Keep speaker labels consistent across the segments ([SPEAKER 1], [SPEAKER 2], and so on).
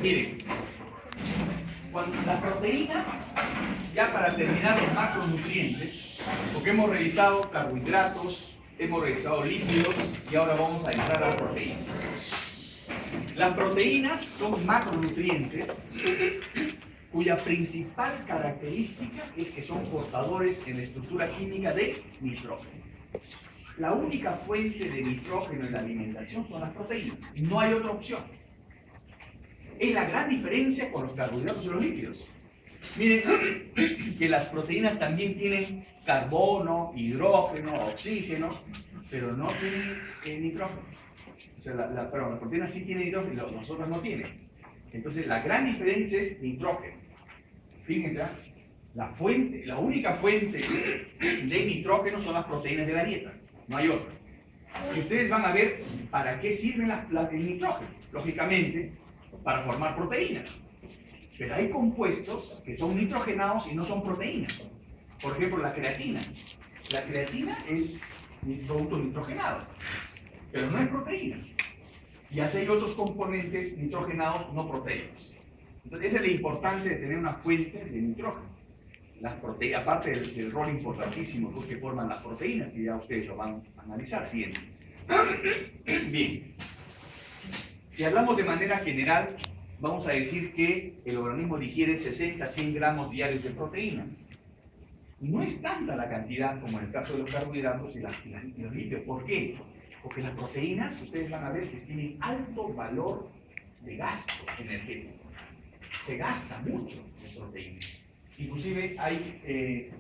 [SPEAKER 1] Miren, cuando las proteínas, ya para terminar los macronutrientes, porque hemos revisado carbohidratos, hemos revisado lípidos y ahora vamos a entrar a las proteínas. Las proteínas son macronutrientes cuya principal característica es que son portadores en la estructura química de nitrógeno. La única fuente de nitrógeno en la alimentación son las proteínas, no hay otra opción. Es la gran diferencia con los carbohidratos y los lípidos. Miren que las proteínas también tienen carbono, hidrógeno, oxígeno, pero no tienen nitrógeno. O sea, perdón, las proteínas sí tienen hidrógeno, las otras no tienen. Entonces, la gran diferencia es nitrógeno. Fíjense, la única fuente de nitrógeno son las proteínas de la dieta, no hay otra. Y ustedes van a ver para qué sirven el nitrógeno. Lógicamente, para formar proteínas. Pero hay compuestos que son nitrogenados y no son proteínas. Por ejemplo, la creatina. La creatina es un producto nitrogenado, pero no es proteína. Y así hay otros componentes nitrogenados no proteicos. Entonces, esa es la importancia de tener una fuente de nitrógeno. Las proteínas, aparte del rol importantísimo que forman las proteínas, que ya ustedes lo van a analizar siguiente. Bien. Si hablamos de manera general, vamos a decir que el organismo digiere 60 a 100 gramos diarios de proteína. No es tanta la cantidad como en el caso de los carbohidratos y los lípidos. ¿Por qué? Porque las proteínas, ustedes van a ver que tienen alto valor de gasto energético. Se gasta mucho en proteínas. Inclusive hay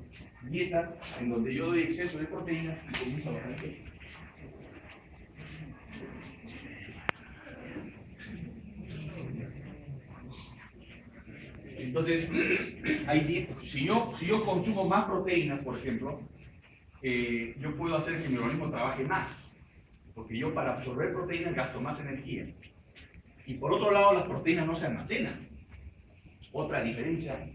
[SPEAKER 1] dietas en donde yo doy exceso de proteínas y comienzo a ganar peso. Entonces, si yo consumo más proteínas, por ejemplo, yo puedo hacer que mi organismo trabaje más, porque yo para absorber proteínas gasto más energía. Y por otro lado, las proteínas no se almacenan. Otra diferencia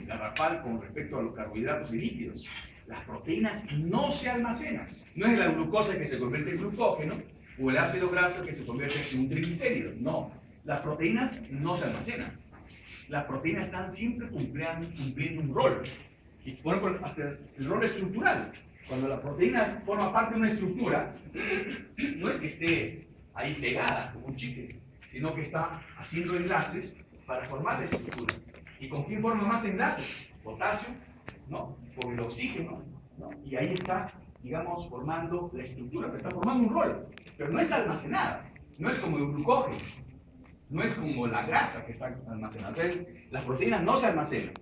[SPEAKER 1] garrafal con respecto a los carbohidratos y lípidos. Las proteínas no se almacenan. No es la glucosa que se convierte en glucógeno o el ácido graso que se convierte en un triglicérido. No, las proteínas no se almacenan. Las proteínas están siempre cumpliendo un rol. Y por ejemplo, hasta el rol estructural. Cuando la proteína forma parte de una estructura, no es que esté ahí pegada como un chicle, sino que está haciendo enlaces para formar la estructura. ¿Y con quién forma más enlaces? Potasio, ¿no? Con el oxígeno, ¿no? Y ahí está, digamos, formando la estructura, pero está formando un rol, pero no está almacenada, no es como el glucógeno, no es como la grasa que está almacenada. Entonces, las proteínas no se almacenan.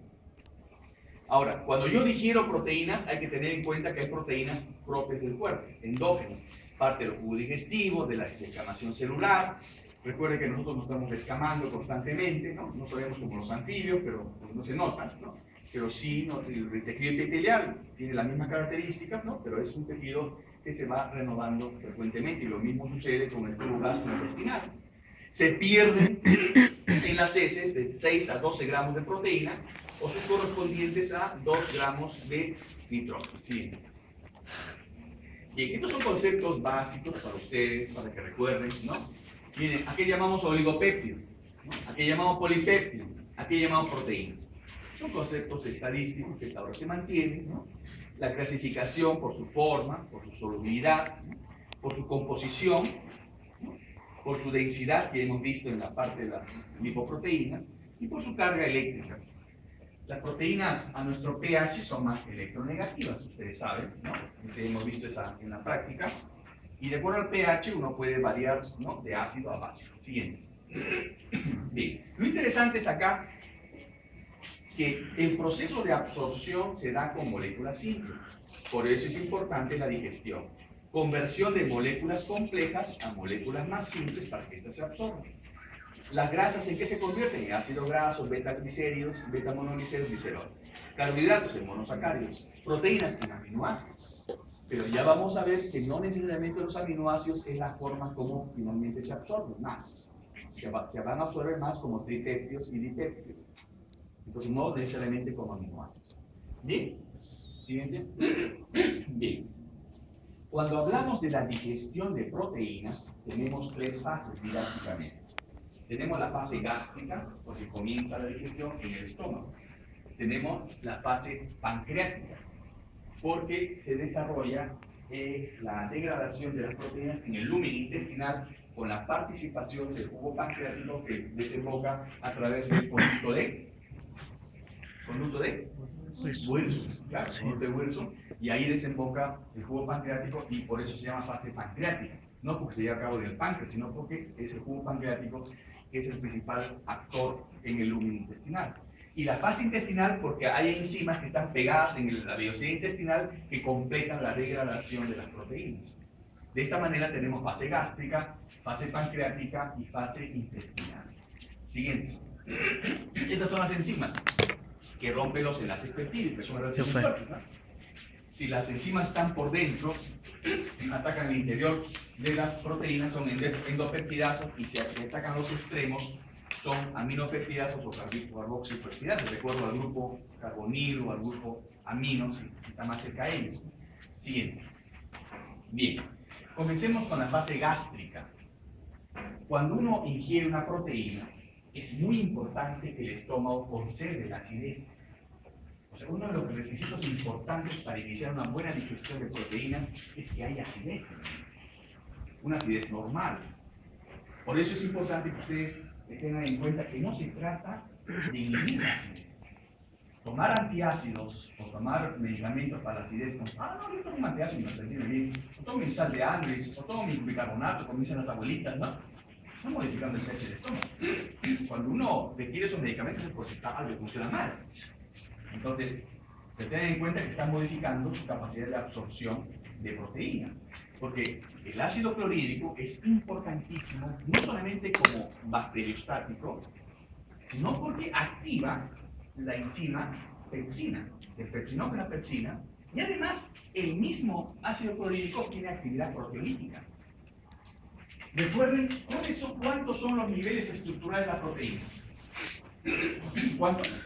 [SPEAKER 1] Ahora, cuando yo digiero proteínas, hay que tener en cuenta que hay proteínas propias del cuerpo, endógenas, parte del jugo digestivo, de la descamación celular. Recuerden que nosotros nos estamos descamando constantemente, ¿no? No podemos como los anfibios, pero no se nota, ¿no? Pero sí, ¿no? El tejido epitelial tiene las mismas características, ¿no? Pero es un tejido que se va renovando frecuentemente, y lo mismo sucede con el tubo gastrointestinal. Se pierden en las heces de 6 a 12 gramos de proteína, o sus correspondientes a 2 gramos de nitrógeno. ¿Sí? Bien, estos son conceptos básicos para ustedes, para que recuerden, ¿no? Miren, aquí llamamos oligopéptido, ¿no? Aquí llamamos polipéptido, aquí llamamos proteínas. Son conceptos estadísticos que hasta ahora se mantienen, ¿no? La clasificación por su forma, por su solubilidad, ¿no? Por su composición, ¿no? Por su densidad, que hemos visto en la parte de las lipoproteínas, y por su carga eléctrica. Las proteínas a nuestro pH son más electronegativas, ustedes saben, ¿no? Ustedes hemos visto esa en la práctica. Y de acuerdo al pH uno puede variar, ¿no? De ácido a básico. Siguiente. Bien. Lo interesante es acá que el proceso de absorción se da con moléculas simples. Por eso es importante la digestión. Conversión de moléculas complejas a moléculas más simples para que éstas se absorban. Las grasas, ¿en qué se convierten? En ácidos grasos, beta-glicéridos, beta-monoglicéridos, glicerol. Carbohidratos en monosacáridos. Proteínas en aminoácidos. Pero ya vamos a ver que no necesariamente los aminoácidos es la forma como finalmente se absorben más. Se van a absorber más como tripéptidos y dipéptidos. Entonces no necesariamente como aminoácidos. Bien. Siguiente. Bien. Cuando hablamos de la digestión de proteínas, tenemos 3 fases didácticamente. Tenemos la fase gástrica, porque comienza la digestión en el estómago. Tenemos la fase pancreática, porque se desarrolla la degradación de las proteínas en el lumen intestinal con la participación del jugo pancreático que desemboca a través del conducto de Wilson, claro,
[SPEAKER 2] Sí.
[SPEAKER 1] conducto de Wilson, y ahí desemboca el jugo pancreático y por eso se llama fase pancreática. No porque se lleva a cabo en el páncreas, sino porque es el jugo pancreático que es el principal actor en el lumen intestinal. Y la fase intestinal porque hay enzimas que están pegadas en la velocidad intestinal que completan la degradación de las proteínas. De esta manera tenemos fase gástrica, fase pancreática y fase intestinal. Siguiente. Estas son las enzimas que rompen los enlaces peptídicos, son relaciones muy fuertes, ¿no? Si las enzimas están por dentro, atacan el interior de las proteínas, son endopeptidasas, y si atacan los extremos, son aminopeptidasas o carboxilpeptidasas, de acuerdo al grupo carbonil o al grupo amino, si está más cerca a ellos. Siguiente. Bien, comencemos con la fase gástrica. Cuando uno ingiere una proteína, es muy importante que el estómago conserve la acidez. O sea, uno de los requisitos importantes para iniciar una buena digestión de proteínas es que haya acidez. Una acidez normal. Por eso es importante que ustedes tengan en cuenta que no se trata de inhibir la acidez. Tomar antiácidos o tomar medicamentos para la acidez, no, yo tomo un antiácido y me sentirme bien, o tomo sal de Andrés, o tomo bicarbonato, como dicen las abuelitas, ¿no? Están modificando el pH del estómago. Cuando uno requiere esos medicamentos es porque algo funciona mal. Entonces, tengan en cuenta que están modificando su capacidad de absorción de proteínas. Porque el ácido clorhídrico es importantísimo, no solamente como bacteriostático, sino porque activa la enzima pepsina, el pepsinógeno la pepsina, y además el mismo ácido clorhídrico tiene actividad proteolítica. Recuerden, ¿cuántos son los niveles estructurales de las proteínas? ¿Cuántos?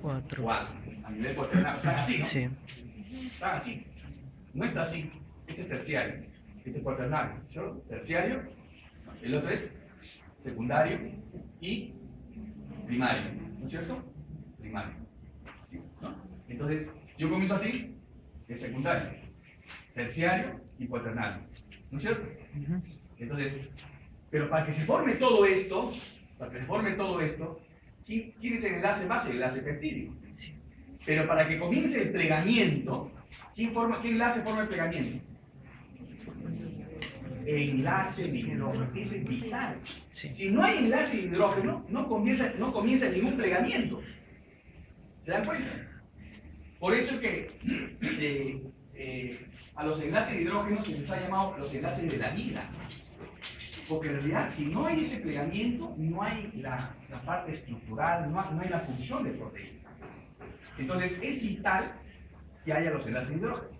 [SPEAKER 2] 4.
[SPEAKER 1] 4. A nivel cuaternario. Están así, ¿no?
[SPEAKER 2] Sí.
[SPEAKER 1] Están así. No está así. Este es terciario. Este es cuaternario. ¿Cierto? Terciario. El otro es secundario y primario. ¿No es cierto? Primario. ¿Sí? ¿No? Entonces, si yo comienzo así, es secundario, terciario y cuaternario. ¿No es cierto? Entonces, pero para que se forme todo esto, ¿quién es el enlace base? El enlace peptídico.
[SPEAKER 2] Sí.
[SPEAKER 1] Pero para que comience el plegamiento, ¿qué enlace forma el plegamiento? Enlace de hidrógeno, ese es vital.
[SPEAKER 2] Sí.
[SPEAKER 1] Si no hay enlace de hidrógeno, no comienza ningún plegamiento. ¿Se dan cuenta? Por eso es que a los enlaces de hidrógeno se les ha llamado los enlaces de la vida. Porque en realidad, si no hay ese plegamiento, no hay la parte estructural, no hay la función de proteína. Entonces, es vital que haya los enlaces de hidrógeno.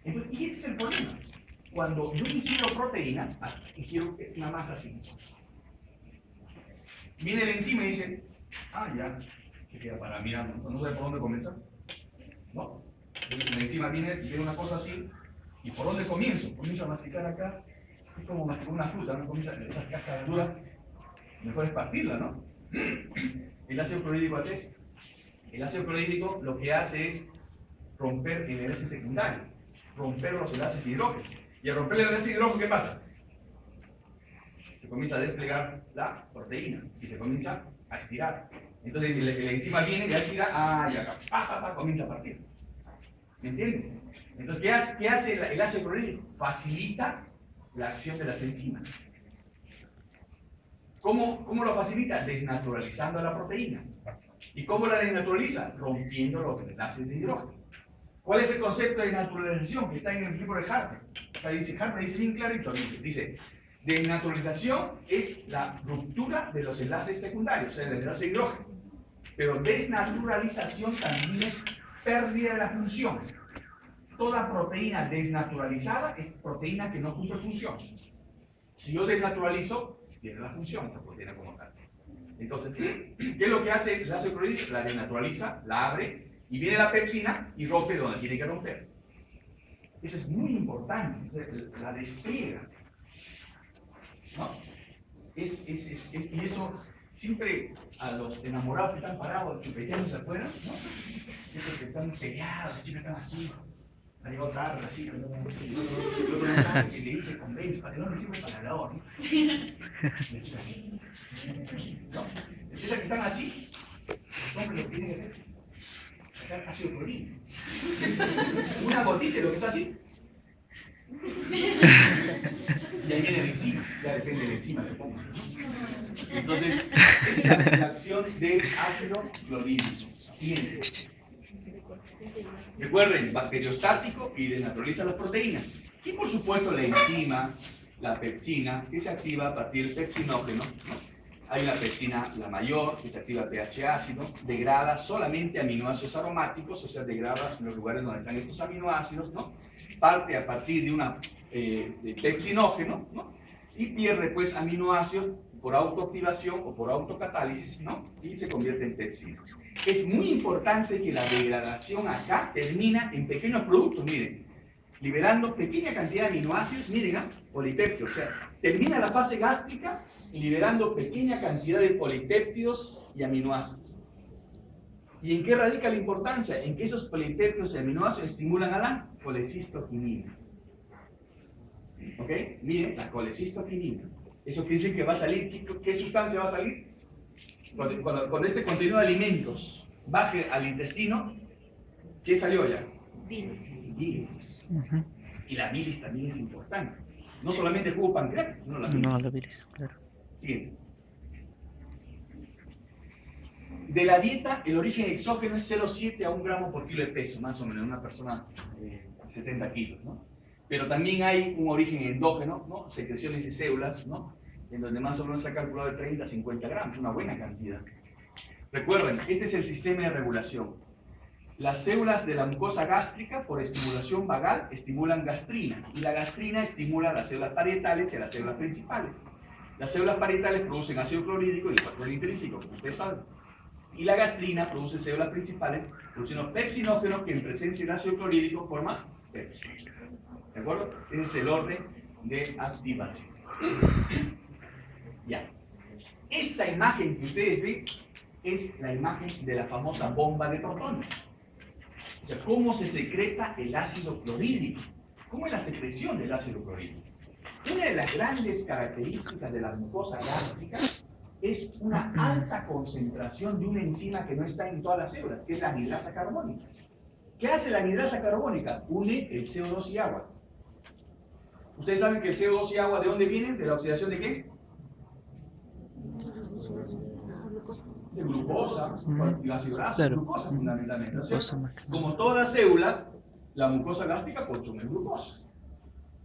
[SPEAKER 1] Entonces, y ese es el problema. Cuando yo ingiero proteínas, ingiero una masa así. Viene la enzima y dice, ya, se queda para mirar, no sé por dónde comenzar. ¿No? Entonces, la enzima viene una cosa así, ¿y por dónde comienzo? Comienzo a masticar acá. Es como masticar una fruta, ¿no? Comienza esas cáscaras duras, mejor es partirla, ¿no? El ácido clorhídrico hace eso. El ácido clorhídrico lo que hace es romper el enlace secundario, romper los enlaces de hidrógeno. Y al romper el enlace de hidrógeno, ¿qué pasa? Se comienza a desplegar la proteína y se comienza a estirar. Entonces la enzima viene y estira, y acá, comienza a partir. ¿Me entiendes? Entonces, ¿qué hace el ácido clorhídrico? Facilita la acción de las enzimas. ¿Cómo lo facilita? Desnaturalizando la proteína. ¿Y cómo la desnaturaliza? Rompiendo los enlaces de hidrógeno. ¿Cuál es el concepto de naturalización que está en el libro de Harper? Harper dice bien clarito, dice, desnaturalización es la ruptura de los enlaces secundarios, o sea, el enlace de hidrógeno. Pero desnaturalización también es pérdida de la función. Toda proteína desnaturalizada es proteína que no cumple función. Si yo desnaturalizo, pierde la función esa proteína como tal. Entonces, ¿qué es lo que hace el ácido clorhídrico? La desnaturaliza, la abre, y viene la pepsina y rompe donde tiene que romper. Eso es muy importante, la despliega. ¿No? Y eso siempre a los enamorados que están parados, chupeteándose afuera, ¿no? Esos que están peleados, los chicos están así, ha llegado tarde, así, el otro no sabe que le dice convence, para que no le sirve para el lado, ¿no? ¿No? Esas que están así, los hombres lo que tienen que hacer es sacar ácido clorhídrico. Una gotita de lo que está así. Y ahí viene la enzima, ya depende de la enzima que pongan, ¿no? Entonces, esa es la acción del ácido clorhídrico. Siguiente. Recuerden, bacteriostático y desnaturaliza las proteínas. Y por supuesto la enzima, la pepsina, que se activa a partir del pepsinógeno, ¿no? Hay una pepsina, la mayor, que se activa pH ácido, degrada solamente aminoácidos aromáticos, o sea, degrada en los lugares donde están estos aminoácidos, ¿no? Parte a partir de una de pepsinógeno, ¿no? Y pierde pues aminoácidos por autoactivación o por autocatálisis, ¿no? Y se convierte en pepsina. Es muy importante que la degradación acá termina en pequeños productos, miren, liberando pequeña cantidad de aminoácidos, miren, ¿ah? Polipéptidos, o sea, termina la fase gástrica liberando pequeña cantidad de polipéptidos y aminoácidos. ¿Y en qué radica la importancia? En que esos polipéptidos y aminoácidos estimulan a la colecistoquinina. ¿Ok? Miren, la colecistoquinina. Eso quiere decir que va a salir, ¿qué sustancia va a salir? Cuando este contenido de alimentos baje al intestino, ¿qué salió ya? Bilis. Y la bilis también es importante. No solamente el jugo pancreático, sino la bilis.
[SPEAKER 2] No, la bilis, claro.
[SPEAKER 1] Siguiente. De la dieta, el origen exógeno es 0,7 a 1 gramo por kilo de peso, más o menos, una persona de 70 kilos, ¿no? Pero también hay un origen endógeno, ¿no? Secreciones y células, ¿no? En donde más o menos se ha calculado de 30 a 50 gramos, una buena cantidad. Recuerden, este es el sistema de regulación. Las células de la mucosa gástrica, por estimulación vagal, estimulan gastrina, y la gastrina estimula a las células parietales y a las células principales. Las células parietales producen ácido clorhídrico y el factor intrínseco, como ustedes saben. Y la gastrina produce células principales produciendo pepsinógeno que en presencia de ácido clorhídrico forma pepsina. ¿De acuerdo? Ese es el orden de activación. Ya. Esta imagen que ustedes ven es la imagen de la famosa bomba de protones. O sea, cómo se secreta el ácido clorhídrico. ¿Cómo es la secreción del ácido clorhídrico? Una de las grandes características de la mucosa gástrica es una alta concentración de una enzima que no está en todas las células, que es la anhidrasa carbónica. ¿Qué hace la anhidrasa carbónica? Une el CO2 y agua. Ustedes saben que el CO2 y agua, ¿de dónde vienen? ¿De la oxidación de qué? De glucosa, y ácido graso,
[SPEAKER 2] claro.
[SPEAKER 1] Glucosa fundamentalmente. O sea, como toda célula, la mucosa gástrica consume glucosa,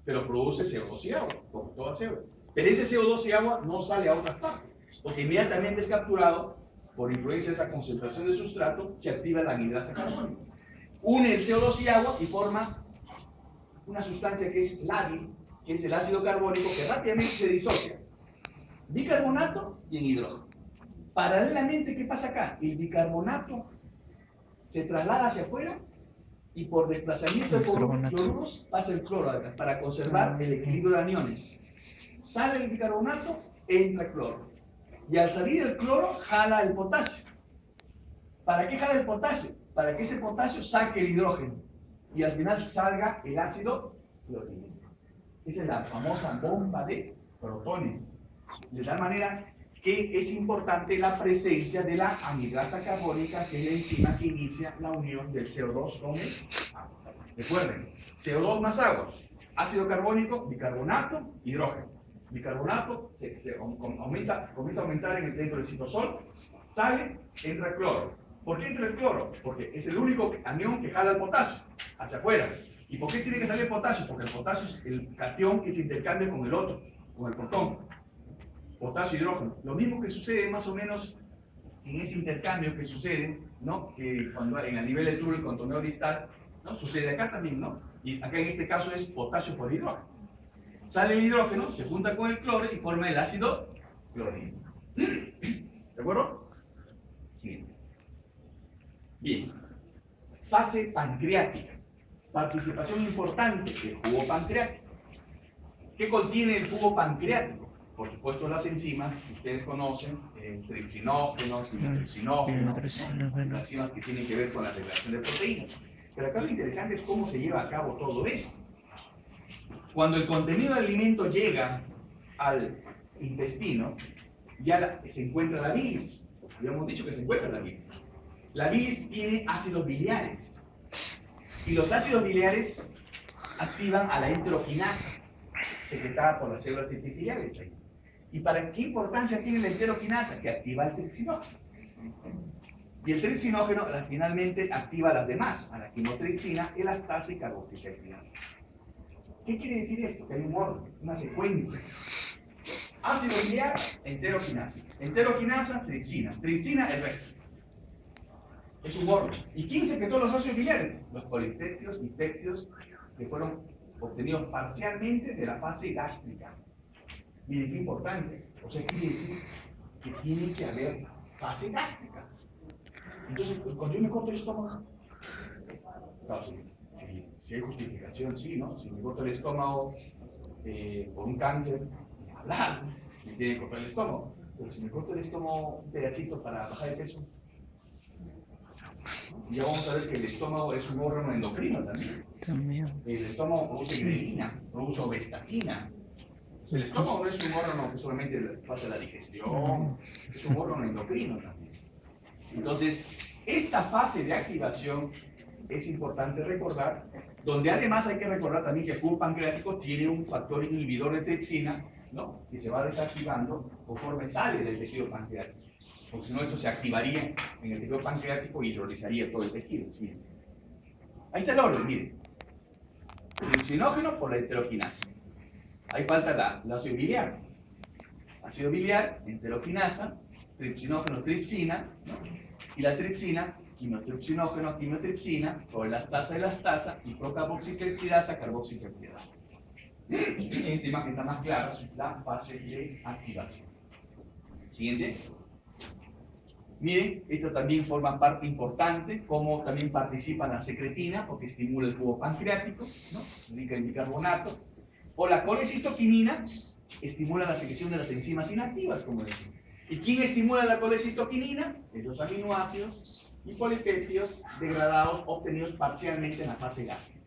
[SPEAKER 1] pero produce CO2 y agua, como toda célula. Pero ese CO2 y agua no sale a otras partes, porque inmediatamente es capturado por influencia de esa concentración de sustrato, se activa la anhidrasa carbónica. Une el CO2 y agua y forma una sustancia que es lábil, que es el ácido carbónico, que rápidamente se disocia. Bicarbonato y en hidrógeno. Paralelamente, ¿qué pasa acá? El bicarbonato se traslada hacia afuera y por desplazamiento de cloruros pasa el cloro acá, para conservar el equilibrio de aniones. Sale el bicarbonato, entra el cloro. Y al salir el cloro, jala el potasio. ¿Para qué jala el potasio? Para que ese potasio saque el hidrógeno y al final salga el ácido clorhídrico. Esa es la famosa bomba de protones. De tal manera que es importante la presencia de la anhidrasa carbónica, que es la enzima que inicia la unión del CO2 con el agua. Recuerden, CO2 más agua, ácido carbónico, bicarbonato, hidrógeno. Bicarbonato comienza a aumentar dentro del citosol, sale, entra el cloro. ¿Por qué entra el cloro? Porque es el único anión que jala el potasio hacia afuera. ¿Y por qué tiene que salir el potasio? Porque el potasio es el catión que se intercambia con el otro, con el protón. Potasio y hidrógeno. Lo mismo que sucede más o menos en ese intercambio que sucede, ¿no? Cuando en el nivel del tubo y contoneo distal, ¿no? Sucede acá también, ¿no? Y acá en este caso es potasio por hidrógeno. Sale el hidrógeno, se junta con el cloro y forma el ácido clorhídrico. ¿De acuerdo? Siguiente. Bien. Fase pancreática. Participación importante del jugo pancreático. ¿Qué contiene el jugo pancreático? por supuesto, las enzimas que ustedes conocen, tripsinógenos, tripsinógenos, ¿no? Las enzimas que tienen que ver con la regulación de proteínas. Pero acá lo interesante es cómo se lleva a cabo todo esto. Cuando el contenido del alimento llega al intestino, ya se encuentra la bilis. Ya hemos dicho que se encuentra la bilis. La bilis tiene ácidos biliares. Y los ácidos biliares activan a la enteroquinasa, secretada por las células epiteliales ahí. ¿Y para qué importancia tiene la enteroquinasa? Que activa el tripsinógeno. Y el tripsinógeno finalmente activa a las demás, a la quimotripsina, elastasa y carboxipeptidasa. ¿Qué quiere decir esto? Que hay un orden, una secuencia. Ácido biliar, enteroquinasa. Enteroquinasa, tripsina. Tripsina, el resto. Es un orden. ¿Y quién secretó los ácidos biliares? Los polipéptidos y péptidos que fueron obtenidos parcialmente de la fase gástrica. Miren qué importante. O sea, quiere decir que tiene que haber fase gástrica. Entonces, cuando yo me corto el estómago, claro, si hay justificación, sí, ¿no? Si me corto el estómago por un cáncer, hablar, me tiene que cortar el estómago. Pero si me corto el estómago un pedacito para bajar de peso, ya vamos a ver que el estómago es un órgano endocrino también. El estómago produce grelina, produce obestatina. O sea, el estómago no es un órgano que solamente pasa la digestión, es un órgano endocrino también. Entonces, esta fase de activación es importante recordar, donde además hay que recordar también que el jugo pancreático tiene un factor inhibidor de tripsina, ¿no? Que se va desactivando conforme sale del tejido pancreático. Porque si no, esto se activaría en el tejido pancreático y hidrolizaría todo el tejido. ¿Sí? Ahí está el orden, miren. Tripsinógeno por la enteroquinasa. Ahí falta el ácido biliar. Ácido biliar, enteroquinasa, tripsinógeno, tripsina, ¿no? Y la tripsina, quimotripsinógeno, quimotripsina, por elastasa y procarboxipeptidasa, carboxipeptidasa. En esta imagen está más clara la fase de activación. Siguiente. Miren, esto también forma parte importante, como también participa en la secretina, porque estimula el jugo pancreático, ¿no? Rica en bicarbonato. O la colecistoquinina estimula la secreción de las enzimas inactivas, como decimos. ¿Y quién estimula la colecistoquinina? Es los aminoácidos y polipéptidos degradados obtenidos parcialmente en la fase gástrica.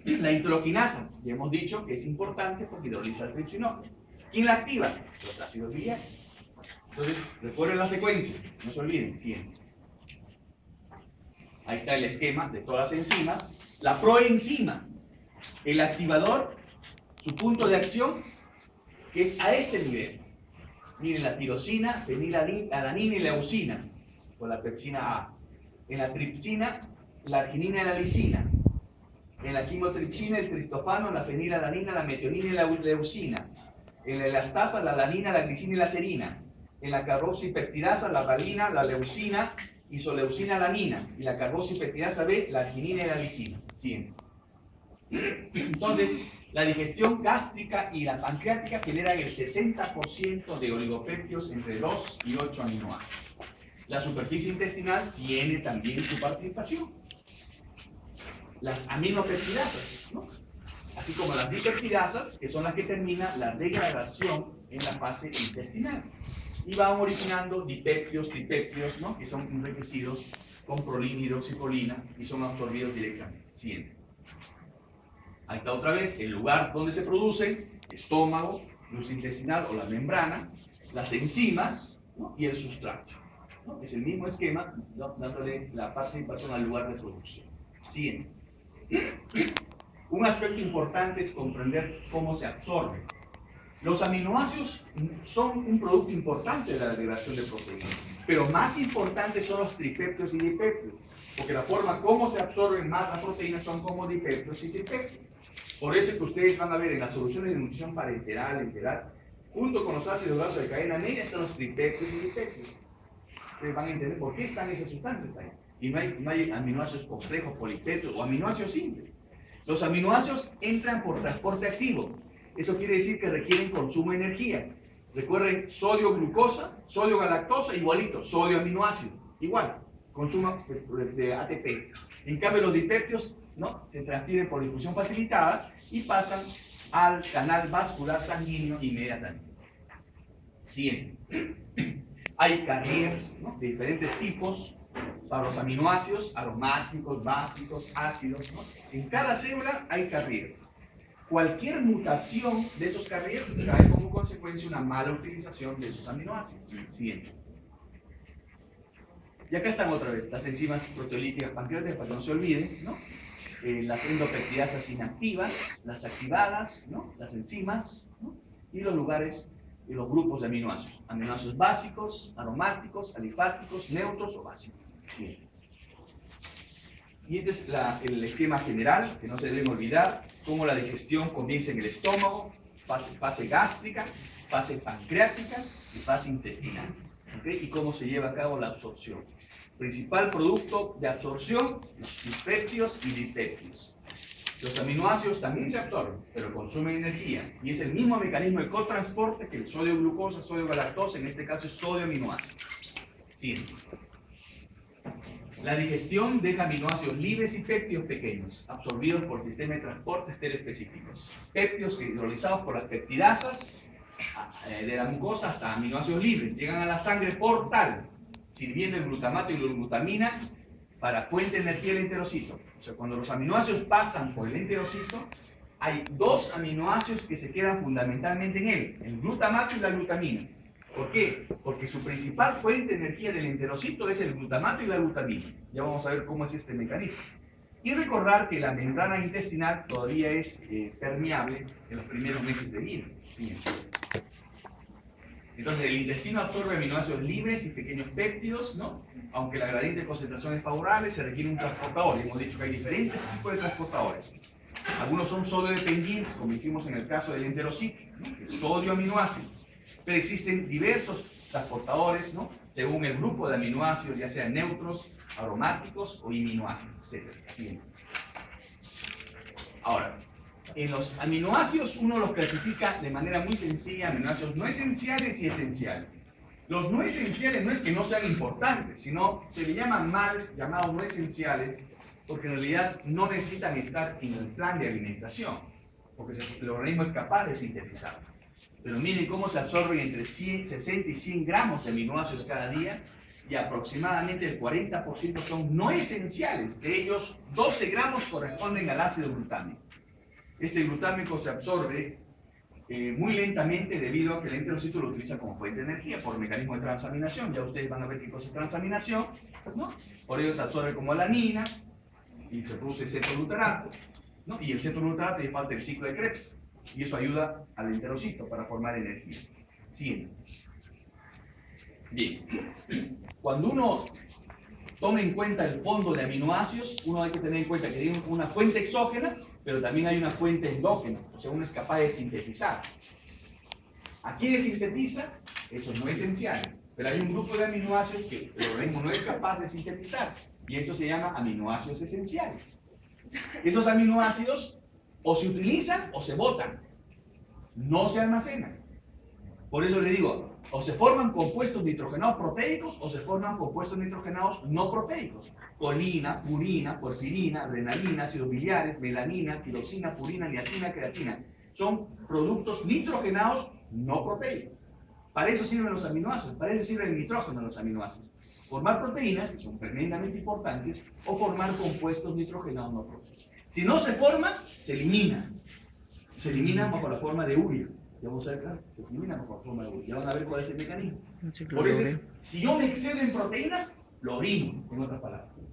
[SPEAKER 1] La interleuquinasa, ya hemos dicho que es importante porque hidroliza el tripsinógeno. ¿Quién la activa? Los ácidos biliares. Entonces, recuerden la secuencia, no se olviden, siguiente. Ahí está el esquema de todas las enzimas. La proenzima, el activador, su punto de acción, que es a este nivel. Miren, la tirosina, fenilalanina y leucina, con la pepsina A. En la tripsina, la arginina y la lisina. En la quimotripsina, el triptofano, la fenilalanina, la metionina y la leucina. En la elastasa, la alanina, la glicina y la serina. En la carboxipeptidasa, la valina, la leucina, isoleucina, alanina. Y la carboxipeptidasa B, la arginina y la lisina. Siguiente. Entonces, la digestión gástrica y la pancreática generan el 60% de oligopéptidos entre 2 y 8 aminoácidos. La superficie intestinal tiene también su participación. Las aminopeptidasas, ¿no? Así como las dipeptidasas, que son las que terminan la degradación en la fase intestinal. Y van originando dipéptidos, ¿no? Que son enriquecidos con prolina, hidroxiprolina y son absorbidos directamente. Siguiente. Ahí está otra vez el lugar donde se produce: estómago, luz intestinal o la membrana, las enzimas, ¿no? Y el sustrato, ¿no? Es el mismo esquema, ¿no? Dándole la participación al lugar de producción. Siguiente. Un aspecto importante es comprender cómo se absorben. Los aminoácidos son un producto importante de la degradación de proteínas, pero más importantes son los tripéptidos y dipéptidos, porque la forma como se absorben más las proteínas son como dipéptidos y tripéptidos. Por eso es que ustedes van a ver en las soluciones de nutrición parenteral, enteral, junto con los ácidos grasos de cadena media están los tripéptidos y dipéptidos. Ustedes van a entender por qué están esas sustancias ahí. Y no hay aminoácidos complejos, polipéptidos o aminoácidos simples. Los aminoácidos entran por transporte activo. Eso quiere decir que requieren consumo de energía. Recuerden, sodio glucosa, sodio galactosa, igualito, sodio aminoácido, igual, consumo de ATP. En cambio, los dipéptidos, ¿no? Se transfieren por difusión facilitada y pasan al canal vascular sanguíneo inmediatamente. Siguiente. Hay carriers, ¿no?, de diferentes tipos para los aminoácidos aromáticos, básicos, ácidos, ¿no? En cada célula hay carriers. Cualquier mutación de esos carriers trae como consecuencia una mala utilización de esos aminoácidos. Siguiente. Y acá están otra vez las enzimas proteolíticas pancreáticas, para que no se olviden, ¿no? Las endopeptidasas inactivas, las activadas, ¿no?, las enzimas, ¿no?, y los lugares y los grupos de aminoácidos. Aminoácidos básicos, aromáticos, alifáticos, neutros o básicos. Siguiente. Y este es el esquema general, que no se deben olvidar, cómo la digestión comienza en el estómago, fase gástrica, fase pancreática y fase intestinal. ¿Okay? Y cómo se lleva a cabo la absorción. Principal producto de absorción, los péptidos y dipéptidos. Los aminoácidos también se absorben, pero consumen energía. Y es el mismo mecanismo de cotransporte que el sodio-glucosa, sodio-galactosa, en este caso es sodio-aminoácido. Siguiente. La digestión deja aminoácidos libres y péptidos pequeños, absorbidos por el sistema de transporte estereoespecíficos. Péptidos hidrolizados por las peptidasas de la mucosa hasta aminoácidos libres. Llegan a la sangre por tal, sirviendo el glutamato y la glutamina para fuente de energía del enterocito. O sea, cuando los aminoácidos pasan por el enterocito, hay dos aminoácidos que se quedan fundamentalmente en él, el glutamato y la glutamina. ¿Por qué? Porque su principal fuente de energía del enterocito es el glutamato y la glutamina. Ya vamos a ver cómo es este mecanismo. Y recordar que la membrana intestinal todavía es permeable en los primeros meses de vida. Siguiente. Entonces, el intestino absorbe aminoácidos libres y pequeños péptidos, ¿no? Aunque la gradiente de concentración es favorable, se requiere un transportador. Y hemos dicho que hay diferentes tipos de transportadores. Algunos son sodio dependientes, como dijimos en el caso del enterocito, ¿no?, que es sodio aminoácido. Pero existen diversos transportadores, ¿no?, según el grupo de aminoácidos, ya sean neutros, aromáticos o iminoácidos, etc. Siguiente. Ahora, en los aminoácidos uno los clasifica de manera muy sencilla, aminoácidos no esenciales y esenciales. Los no esenciales no es que no sean importantes, sino se le llaman mal llamados no esenciales porque en realidad no necesitan estar en el plan de alimentación, porque el organismo es capaz de sintetizarlo. Pero miren cómo se absorben entre 60 y 100 gramos de aminoácidos cada día, y aproximadamente el 40% son no esenciales. De ellos, 12 gramos corresponden al ácido glutámico. Este glutámico se absorbe muy lentamente debido a que el enterocito lo utiliza como fuente de energía por el mecanismo de transaminación. Ya ustedes van a ver qué cosa es transaminación, ¿no? Por ello se absorbe como alanina y se produce cetoglutarato, ¿no? Y el cetoglutarato le falta el ciclo de Krebs y eso ayuda al enterocito para formar energía. Siguiente. Bien. Cuando uno toma en cuenta el fondo de aminoácidos, uno hay que tener en cuenta que hay una fuente exógena, pero también hay una fuente endógena, o sea, uno es capaz de sintetizar. ¿A quiénes sintetiza? Esos no esenciales. Pero hay un grupo de aminoácidos que el organismo no es capaz de sintetizar, y eso se llama aminoácidos esenciales. Esos aminoácidos o se utilizan o se botan, no se almacenan. Por eso le digo, o se forman compuestos nitrogenados proteicos o se forman compuestos nitrogenados no proteicos. Colina, purina, porfirina, adrenalina, ácidos biliares, melanina, tiroxina, purina, niacina, creatina. Son productos nitrogenados no proteicos. Para eso sirven los aminoácidos, para eso sirve el nitrógeno en los aminoácidos. Formar proteínas, que son tremendamente importantes, o formar compuestos nitrogenados no proteicos. Si no se forman, se eliminan. Se eliminan bajo la forma de urea. Ya vamos a ver, claro, se eliminan bajo la forma de urea. Ya van a ver cuál es el mecanismo. Por eso, si yo me excedo en proteínas, lo orino, en otras palabras.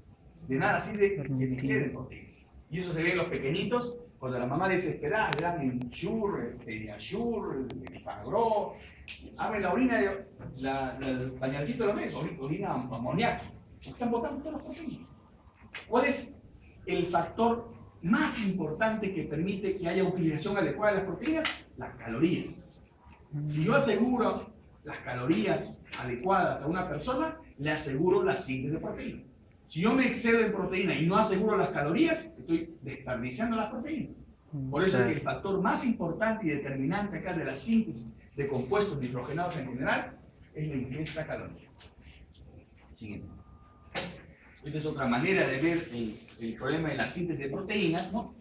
[SPEAKER 1] De nada sirve que me exceda en proteínas. Y eso se ve en los pequeñitos, cuando la mamá desesperada le dan Ensure, Pediasure, Pagro, abre la orina, el pañalcito de los meses, orina amoníaco. Están botando todas las proteínas. ¿Cuál es el factor más importante que permite que haya utilización adecuada de las proteínas? Las calorías. Si yo aseguro las calorías adecuadas a una persona, le aseguro la síntesis de proteína. Si yo me excedo en proteína y no aseguro las calorías, estoy desperdiciando las proteínas. Por eso es que el factor más importante y determinante acá de la síntesis de compuestos nitrogenados en general es la ingesta calórica. Siguiente. Esta es otra manera de ver el problema de la síntesis de proteínas, ¿no?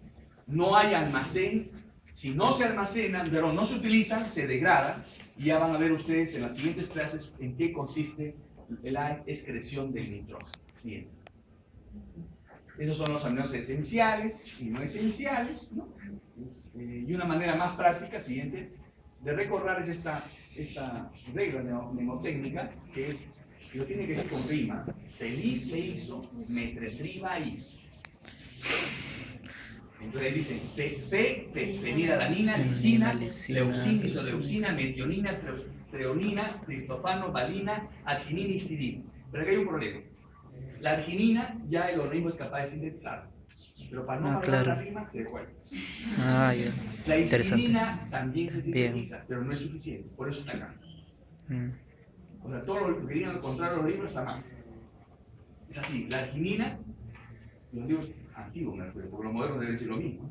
[SPEAKER 1] No hay almacén Si no se almacenan, pero no se utilizan, se degradan. Y ya van a ver ustedes en las siguientes clases en qué consiste la excreción del nitrógeno. Siguiente. Esos son los aminoácidos esenciales y no esenciales, ¿no? Y una manera más práctica, siguiente, de recordar es esta regla mnemotécnica, que es, que lo tiene que decir con rima: feliz le hizo, metretribais. Entonces ahí dicen fenilalanina, lisina, leucina, isoleucina, metionina, treonina, triptofano, valina, arginina y histidina. Pero aquí hay un problema. La arginina ya el organismo es capaz de sintetizar, pero para no marcar la rima se dejó ahí.
[SPEAKER 2] Ya.
[SPEAKER 1] La histidina también se sintetiza, pero no es suficiente, por eso está acá. O sea, todo lo que digan al contrario de los libros está mal. Es así, la arginina, los libros antiguos, porque los modernos deben decir lo mismo.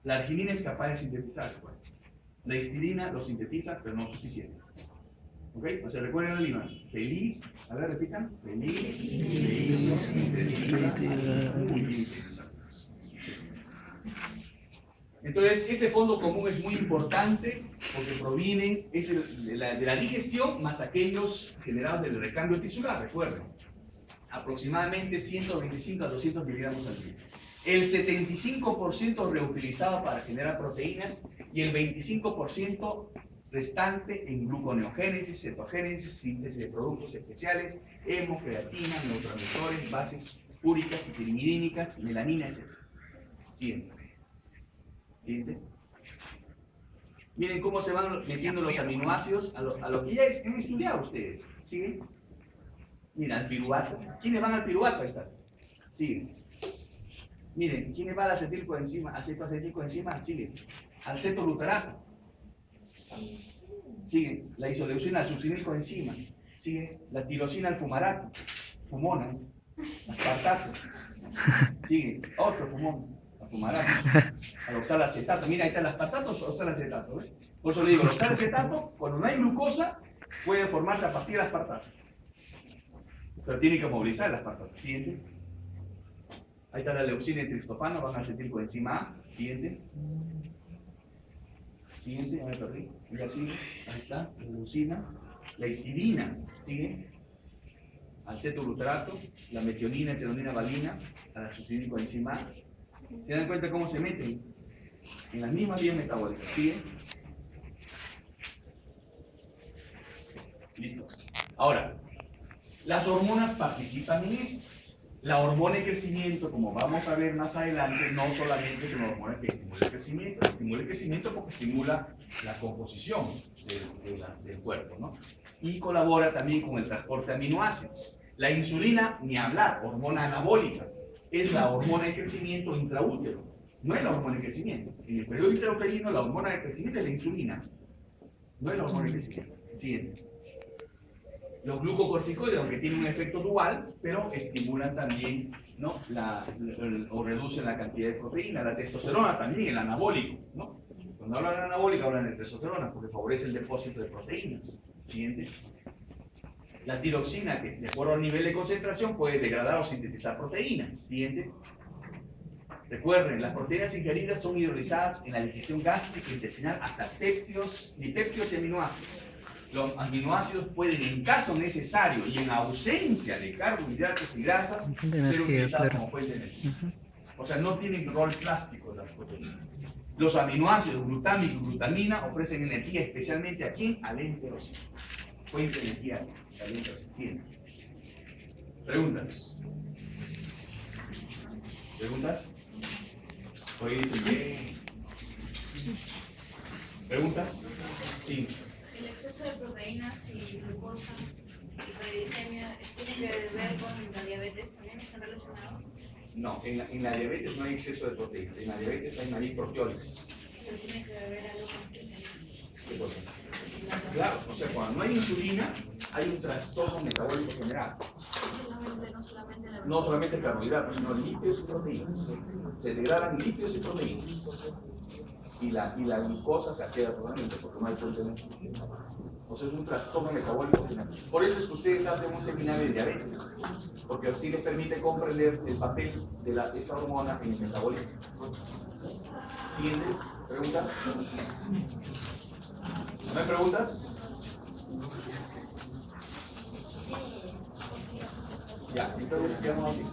[SPEAKER 1] La arginina es capaz de sintetizar, pues. La histidina lo sintetiza, pero no suficiente. ¿Ok? O sea, recuerden la lima. Feliz, a ver, repitan. Feliz, entonces, este fondo común es muy importante porque proviene de la digestión más aquellos generados del recambio tisular, recuerden. Aproximadamente 125 a 200 miligramos al día. El 75% reutilizado para generar proteínas y el 25% restante en gluconeogénesis, cetogénesis, síntesis de productos especiales, hemo, creatina, neurotransmisores, bases úricas y pirimidínicas, melanina, etc. Siguiente. Siguiente. Miren cómo se van metiendo los aminoácidos a lo que ya han estudiado ustedes. ¿Siguen? Mira, al piruvato. ¿Quiénes van al piruvato? Ahí está. Siguen. Miren, ¿quiénes van al acetilcoenzima? Acetoacetilcoenzima, siguen. Al cetolutarato. Sigue la isoleucina al succinilcoenzima. Sigue la tirosina al fumarato. Fumonas. Aspartato. Sigue otro fumón. Al fumarato. Al oxalacetato. Mira, ahí está el aspartato o oxalacetato. ¿Ves? Por eso le digo, el oxalacetato, cuando no hay glucosa, puede formarse a partir del aspartato. Pero tiene que movilizar el aspartato. Siguiente. Ahí está la leucina y el triptofano, van a acetilcoenzima A. Siguiente. Siguiente, ya me perdí. Ya sigue. Ahí está, la leucina. La histidina, sigue. Al cetolutarato, la metionina, heteronina, valina, a la succinilcoenzima A. ¿Se dan cuenta cómo se meten? En las mismas vías metabólicas. Sigue. Listo. Ahora, las hormonas participan en esto. La hormona de crecimiento, como vamos a ver más adelante, no solamente es una hormona que estimula el crecimiento porque estimula la composición del cuerpo, ¿no? Y colabora también con el transporte de aminoácidos. La insulina, ni hablar, hormona anabólica, es la hormona de crecimiento intraútero, no es la hormona de crecimiento. En el periodo intrauterino, la hormona de crecimiento es la insulina, no es la hormona de crecimiento. Siguiente. Los glucocorticoides, aunque tienen un efecto dual, pero estimulan también, ¿no? O reducen la cantidad de proteína. La testosterona también, el anabólico, ¿no? Cuando hablan de anabólico, hablan de testosterona porque favorece el depósito de proteínas. Siguiente. La tiroxina, que de acuerdo al nivel de concentración puede degradar o sintetizar proteínas. Siguiente. Recuerden, las proteínas ingeridas son hidrolizadas en la digestión gástrica e intestinal hasta dipéptidos y aminoácidos. Los aminoácidos pueden, en caso necesario y en ausencia de carbohidratos y grasas, ser utilizados como fuente de energía. O sea, no tienen rol plástico las proteínas. Los aminoácidos glutámico y glutamina ofrecen energía especialmente a ¿quién? Al enterocito. Fuente de energía al enterocito. ¿Preguntas? ¿Preguntas? Oye, dicen bien. ¿Preguntas? Sí.
[SPEAKER 3] El exceso de proteínas y glucosa y hiperglicemia tiene que ver con la diabetes, ¿también están relacionados?
[SPEAKER 1] No, en la diabetes no hay exceso de proteínas, en la diabetes hay malproteólisis.
[SPEAKER 3] Pero tiene que ver algo con
[SPEAKER 1] ¿Qué cosa? Claro, o sea, cuando no hay insulina, hay un trastorno metabólico general. No solamente carbohidratos, sino lípidos y proteínas. Se degradan lípidos y proteínas. Y la glucosa se altera totalmente porque no hay proteínas. O sea, es un trastorno metabólico general. Por eso es que ustedes hacen un seminario de diabetes, porque así les permite comprender el papel de esta hormona en el metabolismo. Siguiente. ¿Pregunta? ¿No hay preguntas? Ya, entonces quedamos así.